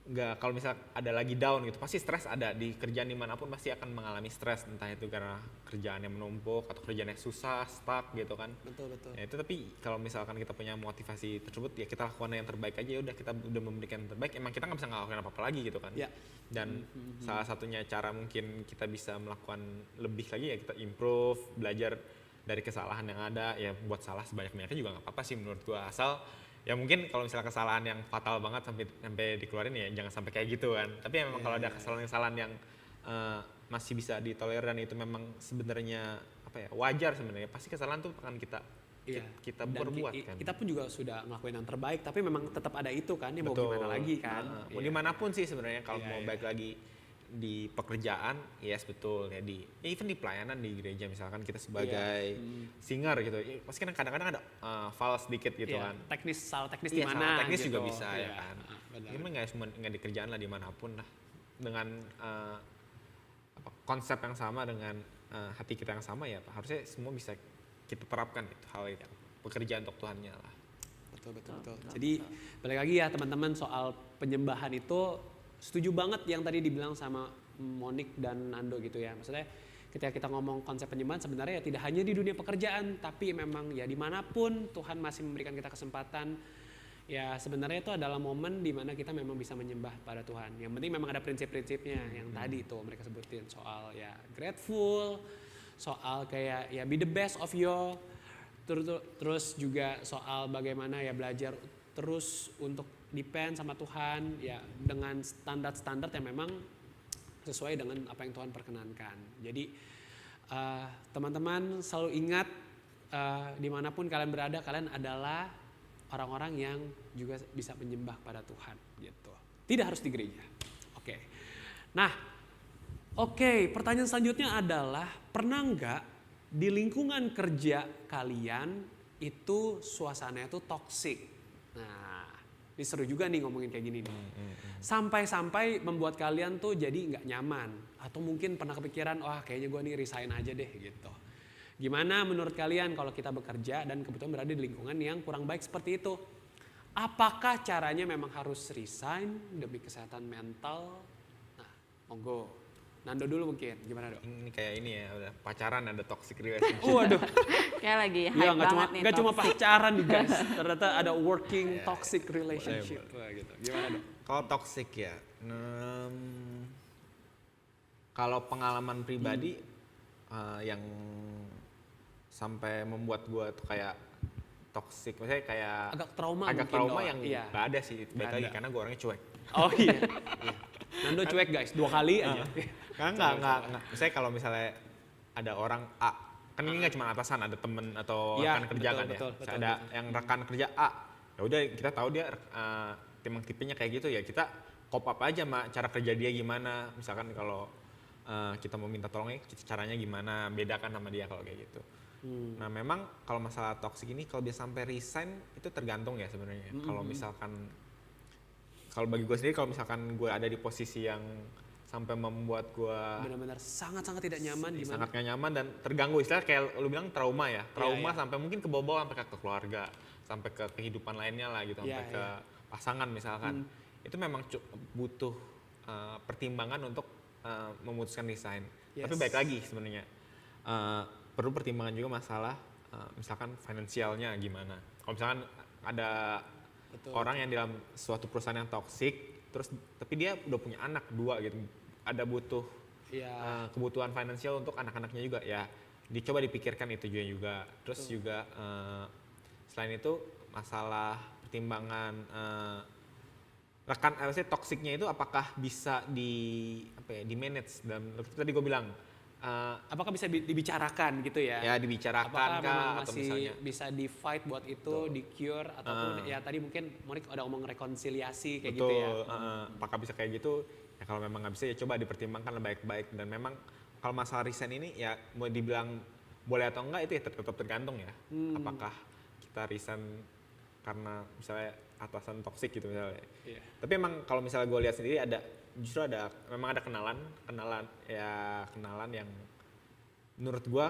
nggak, kalau misal ada lagi down gitu pasti stres, ada di kerjaan dimanapun pasti akan mengalami stres, entah itu karena kerjaannya menumpuk atau kerjaannya susah, stuck gitu kan. Betul. Ya, itu tapi kalau misalkan kita punya motivasi tersebut ya kita lakukan yang terbaik aja, udah kita udah memberikan yang terbaik, emang kita nggak bisa ngelakuin apa-apa lagi gitu kan. Dan salah satunya cara mungkin kita bisa melakukan lebih lagi ya kita improve, belajar dari kesalahan yang ada, ya buat salah sebanyak-banyaknya juga nggak apa-apa sih menurut gua, asal ya mungkin kalau misalnya kesalahan yang fatal banget sampai dikeluarin ya jangan sampai kayak gitu kan. Tapi ya memang kalau ada kesalahan-kesalahan yang masih bisa ditolerir dan itu memang sebenarnya wajar sebenarnya, pasti kesalahan tuh akan kita perbuat kan. Kita pun juga sudah ngelakuin yang terbaik, tapi memang tetap ada itu kan, ya mau gimana lagi kan. Mau dimanapun sih sebenarnya kalau mau baik lagi di pekerjaan, yes betul ya, even di pelayanan di gereja misalkan kita sebagai singer gitu, pasti kan kadang-kadang ada fals sedikit gitu kan. Salah teknis di mana? Salah teknis gitu. juga bisa ya kan. Ini nggak di kerjaan lah, dimanapun lah, dengan konsep yang sama, dengan hati kita yang sama ya harusnya semua bisa kita terapkan itu hal itu, pekerjaan untuk Tuhannya lah. Betul. Jadi balik lagi ya teman-teman, soal penyembahan itu setuju banget yang tadi dibilang sama Monik dan Nando gitu ya. Maksudnya ketika kita ngomong konsep penyembahan sebenarnya ya tidak hanya di dunia pekerjaan, tapi memang ya dimanapun Tuhan masih memberikan kita kesempatan. Ya sebenarnya itu adalah momen dimana kita memang bisa menyembah pada Tuhan. Yang penting memang ada prinsip-prinsipnya yang tadi itu mereka sebutin, soal ya grateful, soal kayak ya be the best of you, terus juga soal bagaimana ya belajar terus untuk depend sama Tuhan ya dengan standar-standar yang memang sesuai dengan apa yang Tuhan perkenankan. Jadi teman-teman selalu ingat dimanapun kalian berada, kalian adalah orang-orang yang juga bisa menyembah pada Tuhan gitu. Tidak harus di gereja. Oke. Nah, pertanyaan selanjutnya adalah pernah nggak di lingkungan kerja kalian itu suasananya tuh toksik? Nah, ini seru juga nih ngomongin kayak gini nih. Sampai-sampai membuat kalian tuh jadi nggak nyaman. Atau mungkin pernah kepikiran, wah kayaknya gue nih resign aja deh gitu. Gimana menurut kalian kalau kita bekerja dan kebetulan berada di lingkungan yang kurang baik seperti itu? Apakah caranya memang harus resign demi kesehatan mental? Nah, monggo. Nando dulu mungkin, gimana dong? Ini kayak ini ya, udah pacaran ada toxic relationship. Waduh. Kayak lagi hype Ya nggak cuma toxic. pacaran nih guys, ternyata ada working toxic relationship. Wah, gitu. Gimana dong? Kalau toxic ya, kalau pengalaman pribadi yang sampai membuat gue tuh kayak toxic, maksudnya kayak Agak trauma agak mungkin trauma doang. yang Iya. nggak ada sih, baik Nggak lagi ada. karena gue orangnya cuek. Oh iya. Nando cuek guys, 2 kali aja. Karena nggak, misalnya kalau misalnya ada orang A, kan ini nggak cuma atasan, ada temen atau Iya, rekan kerja betul, kan ya. betul, Misalnya ada betul. yang rekan kerja A, ya udah kita tahu dia emang tipenya kayak gitu ya, kita cop up aja sama cara kerja dia gimana. Misalkan kalau kita mau minta tolongnya, caranya gimana, beda kan sama dia kalau kayak gitu. Nah memang kalau masalah toxic ini kalau dia sampai resign itu tergantung ya sebenarnya. Kalau misalkan, kalau bagi gue sendiri kalau misalkan gue ada di posisi yang sampai membuat gue Benar-benar sangat-sangat tidak nyaman di mana? sangat gak nyaman dan terganggu, istilah kayak lu bilang trauma ya, trauma Iya. sampai mungkin ke bawah sampai ke keluarga, sampai ke kehidupan lainnya lah gitu, Iya, sampai ke pasangan misalkan. Itu memang butuh pertimbangan untuk memutuskan resign. Yes. Tapi baik lagi sebenarnya perlu pertimbangan juga masalah misalkan finansialnya gimana. Kalau misalkan ada Betul. orang yang dalam suatu perusahaan yang toksik, terus tapi dia udah punya anak 2 gitu, ada butuh Iya. kebutuhan finansial untuk anak-anaknya juga ya, dicoba dipikirkan itu juga. Terus juga selain itu masalah pertimbangan rekan, maksudnya toksiknya itu apakah bisa di manage, dan tadi gue bilang Apakah bisa dibicarakan gitu ya? ya dibicarakan Apakah memang kah, atau masih misalnya bisa di fight buat itu, di cure ataupun ya tadi mungkin Monik udah ngomong rekonsiliasi kayak betul, gitu ya. apakah bisa kayak gitu ya, kalau memang nggak bisa ya coba dipertimbangkan baik-baik. Dan memang kalau masalah resign ini ya mau dibilang boleh atau enggak itu ya tetap tergantung ya, apakah kita resign karena misalnya atasan toksik gitu misalnya. Iya. Tapi emang kalau misalnya gue lihat sendiri justru memang ada kenalan yang menurut gue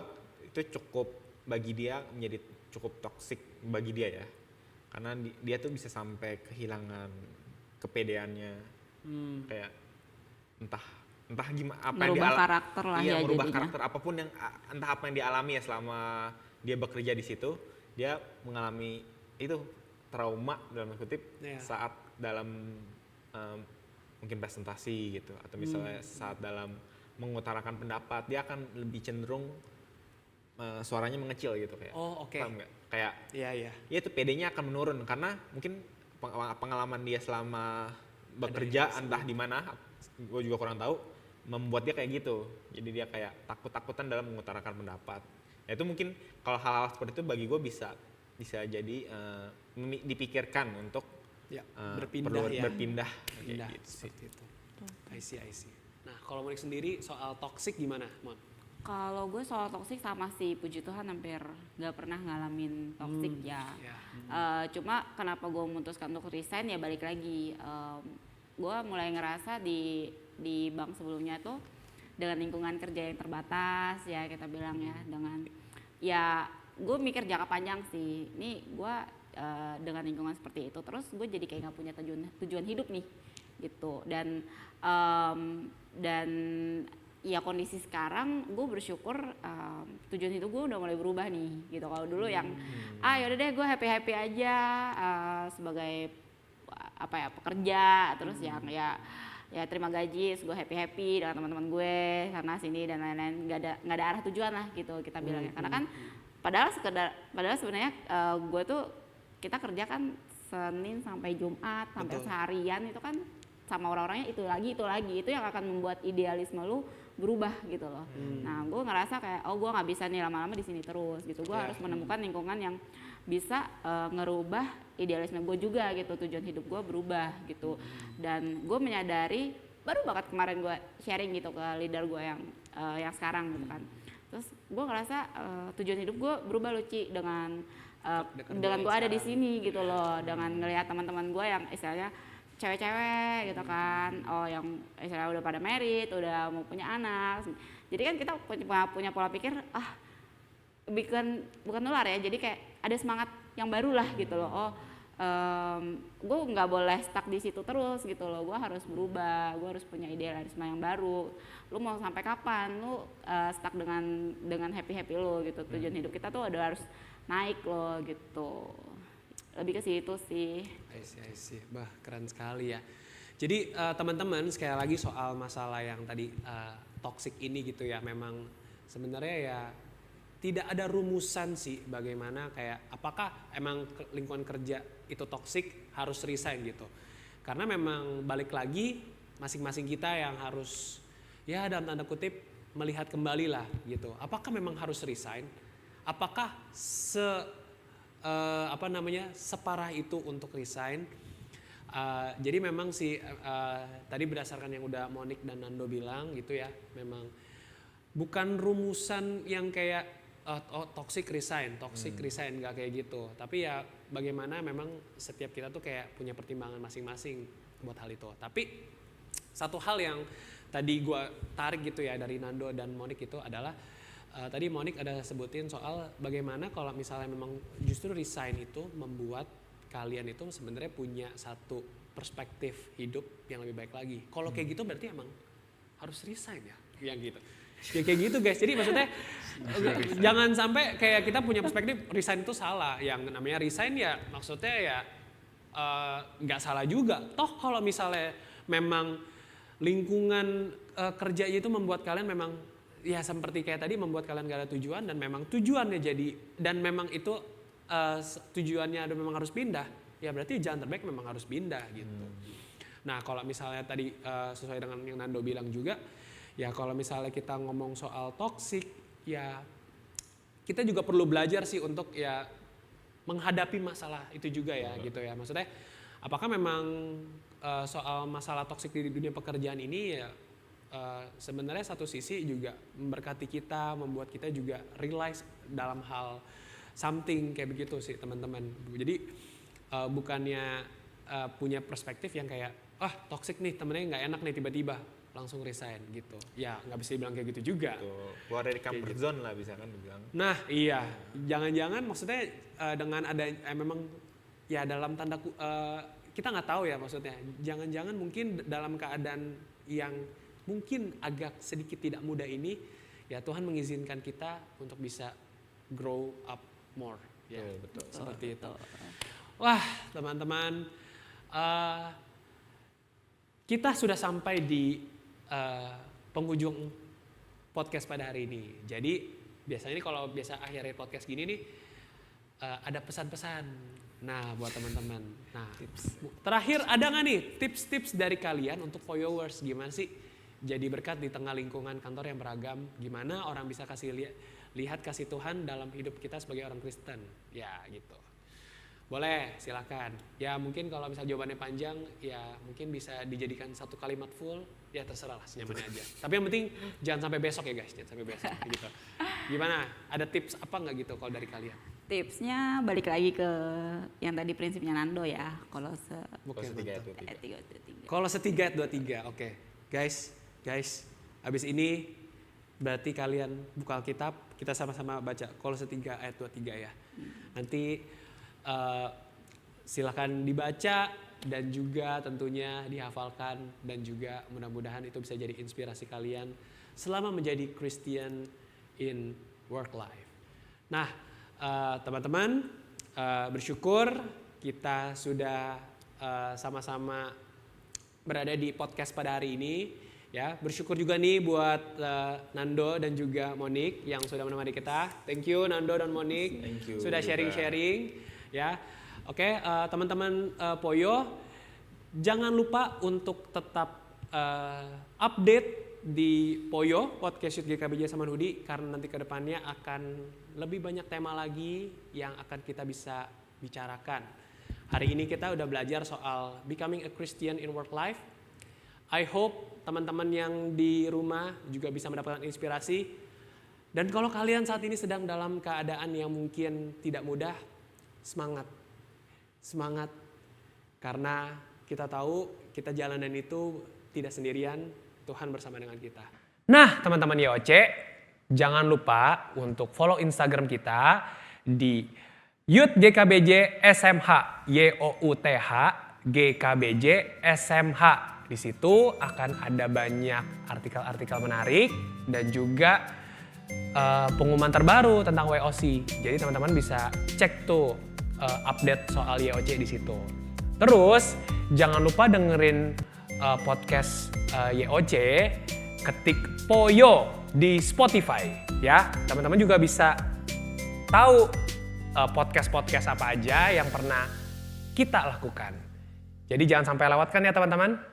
itu cukup bagi dia menjadi cukup toksik bagi dia ya, karena dia tuh bisa sampai kehilangan kepedeannya, kayak entah gimana apa yang Merubah karakter lah iya, ya merubah jadinya. karakter apapun yang entah apa yang dialami ya selama dia bekerja di situ, dia mengalami itu trauma dalam kutip Iya. saat dalam mungkin presentasi gitu, atau misalnya saat dalam mengutarakan pendapat dia akan lebih cenderung suaranya mengecil gitu kayak. Oh, oke. Paham nggak? Kayak Iya. ya itu PD-nya akan menurun karena mungkin pengalaman dia selama bekerja entah di mana, gue juga kurang tahu, membuat dia kayak gitu. Jadi dia kayak takut-takutan dalam mengutarakan pendapat. Ya itu mungkin kalau hal-hal seperti itu bagi gue bisa jadi dipikirkan untuk Ya, perlu berpindah kayak Pindah gitu sih. seperti itu. I see. Nah, kalau Monik sendiri soal toxic gimana, Mon? Kalau gue soal toksik sama sih, puji Tuhan hampir nggak pernah ngalamin toksik ya. Ya. Cuma kenapa gue memutuskan untuk resign ya balik lagi, gue mulai ngerasa di bank sebelumnya tuh dengan lingkungan kerja yang terbatas ya kita bilang ya, dengan ya gue mikir jangka panjang sih. Ini gue dengan lingkungan seperti itu terus gue jadi kayak nggak punya tujuan hidup nih gitu. Dan ya kondisi sekarang gue bersyukur tujuan hidup gue udah mulai berubah nih gitu. Kalau dulu yang yaudah deh gue happy aja sebagai apa ya pekerja, terus yang ya terima gaji, gue happy dengan teman-teman gue sana sini dan lain-lain, nggak ada arah tujuan lah gitu kita bilangnya. Karena kan padahal sebenarnya gue tuh kita kerja kan Senin sampai Jumat sampai Betul. seharian, itu kan sama orang-orangnya itu lagi itu yang akan membuat idealisme lu berubah gitu loh. Nah gue ngerasa kayak gue nggak bisa nih lama-lama di sini terus gitu. Gue harus menemukan lingkungan yang bisa ngerubah idealisme gue juga gitu, tujuan hidup gue berubah gitu. Dan gue menyadari baru banget kemarin gue sharing gitu ke leader gue yang sekarang gitu kan. Terus gue ngerasa tujuan hidup gue berubah loh Ci dengan gue ada di sini gitu loh, dengan ngelihat teman-teman gue yang istilahnya cewek-cewek gitu kan, yang istilahnya udah pada married, udah mau punya anak. Jadi kan kita punya pola pikir bukan nular ya, jadi kayak ada semangat yang baru lah gitu loh. Gue nggak boleh stuck di situ terus gitu loh, gue harus berubah, gue harus punya idealisme yang baru. Lu mau sampai kapan lu stuck dengan happy lo gitu? Tujuan hidup kita tuh harus naik loh gitu, lebih ke situ sih. I see. Bah, keren sekali ya. Jadi teman-teman, sekali lagi soal masalah yang tadi toxic ini gitu ya, memang sebenarnya ya tidak ada rumusan sih bagaimana kayak apakah emang lingkungan kerja itu toxic harus resign gitu. Karena memang balik lagi masing-masing kita yang harus ya dalam tanda kutip melihat kembali lah gitu. Apakah memang harus resign? Apakah separah itu untuk resign? Jadi memang sih tadi berdasarkan yang udah Monique dan Nando bilang gitu ya, memang bukan rumusan yang kayak toxic resign nggak kayak gitu. Tapi ya bagaimana memang setiap kita tuh kayak punya pertimbangan masing-masing buat hal itu. Tapi satu hal yang tadi gue tarik gitu ya dari Nando dan Monique itu adalah tadi Monique ada sebutin soal bagaimana kalau misalnya memang justru resign itu membuat kalian itu sebenarnya punya satu perspektif hidup yang lebih baik lagi. Kalau kayak gitu berarti emang harus resign ya, yang gitu. Ya kayak gitu guys. Jadi maksudnya jangan sampai kayak kita punya perspektif resign itu salah. Yang namanya resign ya maksudnya ya nggak salah juga. Toh kalau misalnya memang lingkungan kerja itu membuat kalian memang ya seperti kayak tadi membuat kalian gak ada tujuan dan memang tujuannya jadi dan memang itu tujuannya memang harus pindah, ya berarti jalan terbaik memang harus pindah gitu. Nah kalau misalnya tadi sesuai dengan yang Nando bilang juga, ya kalau misalnya kita ngomong soal toxic, ya kita juga perlu belajar sih untuk ya menghadapi masalah itu juga ya gitu ya. Maksudnya apakah memang soal masalah toxic di dunia pekerjaan ini ya sebenarnya satu sisi juga memberkati kita, membuat kita juga realize dalam hal something kayak begitu sih teman-teman. Jadi bukannya punya perspektif yang kayak toxic nih temennya nggak enak nih tiba-tiba langsung resign gitu. Ya nggak bisa dibilang kayak gitu juga. Keluar dari comfort zone lah bisa kan dibilang. Nah iya, jangan-jangan maksudnya dengan ada memang ya dalam tanda kita nggak tahu ya maksudnya. Jangan-jangan mungkin dalam keadaan yang mungkin agak sedikit tidak mudah ini, ya Tuhan mengizinkan kita untuk bisa grow up more. Ya, betul. Seperti itu. Wah, teman-teman, kita sudah sampai di penghujung podcast pada hari ini. Jadi biasanya ini kalau biasa akhirnya podcast gini nih, ada pesan-pesan. Nah, buat teman-teman. Nah, terakhir ada nggak nih tips-tips dari kalian untuk followers gimana sih jadi berkat di tengah lingkungan kantor yang beragam? Gimana orang bisa lihat kasih Tuhan dalam hidup kita sebagai orang Kristen? Ya gitu. Boleh, silakan. Ya mungkin kalau misal jawabannya panjang, ya mungkin bisa dijadikan satu kalimat full. Ya terserah lah, senyamannya aja. Tapi yang penting jangan sampai besok ya guys, jangan sampai besok gitu. Gimana? Ada tips apa nggak gitu kalau dari kalian? Tipsnya balik lagi ke yang tadi prinsipnya Nando ya. Kalau Kolose 3:23. Oke. Guys, habis ini berarti kalian buka Alkitab, kita sama-sama baca Kolose 3:23 ya. Nanti silakan dibaca dan juga tentunya dihafalkan dan juga mudah-mudahan itu bisa jadi inspirasi kalian selama menjadi Christian in work life. Nah, teman-teman, bersyukur kita sudah sama-sama berada di podcast pada hari ini. Ya, bersyukur juga nih buat Nando dan juga Monique yang sudah menemani kita. Thank you Nando dan Monique. Thank you, sudah sharing-sharing. Ya, oke, teman-teman Poyo, jangan lupa untuk tetap update di Poyo Podcast Youth GKBJ Samanhudi karena nanti kedepannya akan lebih banyak tema lagi yang akan kita bisa bicarakan. Hari ini kita udah belajar soal becoming a Christian in work life. I hope teman-teman yang di rumah juga bisa mendapatkan inspirasi. Dan kalau kalian saat ini sedang dalam keadaan yang mungkin tidak mudah, semangat. Semangat karena kita tahu kita jalanan itu tidak sendirian, Tuhan bersama dengan kita. Nah, teman-teman YOC, jangan lupa untuk follow Instagram kita di Youth GKBJ SMH, YOUTH GKBJ SMH. Di situ akan ada banyak artikel-artikel menarik dan juga pengumuman terbaru tentang WOC. Jadi teman-teman bisa cek tuh update soal YOC di situ. Terus jangan lupa dengerin podcast YOC, ketik Poyo di Spotify ya. Teman-teman juga bisa tahu podcast-podcast apa aja yang pernah kita lakukan. Jadi jangan sampai lewatkan ya teman-teman.